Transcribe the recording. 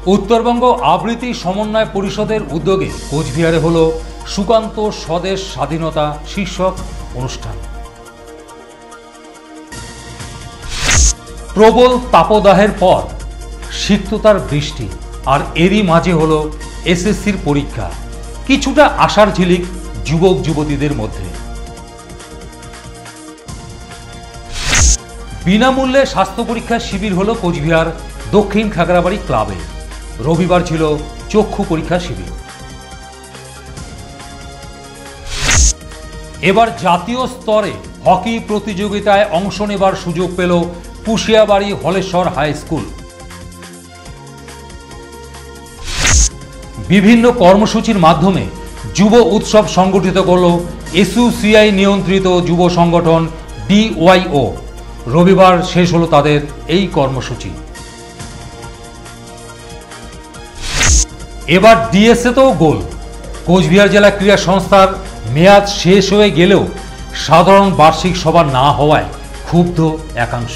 উত্তরবঙ্গ আবৃত্তি সমন্বয় পরিষদের উদ্যোগে কোচবিহারে হলো সুকান্ত স্বদেশ স্বাধীনতা শীর্ষক অনুষ্ঠান। প্রবল তাপদাহের পর সিক্ততার বৃষ্টি, আর এরই মাঝে হলো এসএসসির পরীক্ষা। কিছুটা আশার ঝিলিক যুবক যুবতীদের মধ্যে। বিনামূল্যে স্বাস্থ্য পরীক্ষার শিবির হলো কোচবিহার দক্ষিণ খাগড়াবাড়ি ক্লাবে। রবিবার ছিল চক্ষু পরীক্ষা শিবির। এবার জাতীয় স্তরে হকি প্রতিযোগিতায় অংশ নেবার সুযোগ পেল পুশিয়াবাড়ি হলেশ্বর হাই স্কুল। বিভিন্ন কর্মসূচির মাধ্যমে যুব উৎসব সংগঠিত করল এসইউসিআই নিয়ন্ত্রিত যুব সংগঠন ডিওয়াইও। রবিবার শেষ হলো তাদের এই কর্মসূচি। এবার ডিএসএতেও গোল। কোচবিহার জেলা ক্রীড়া সংস্থার মেয়াদ শেষ হয়ে গেলেও সাধারণ বার্ষিক সভা না হওয়ায় ক্ষুব্ধ একাংশ।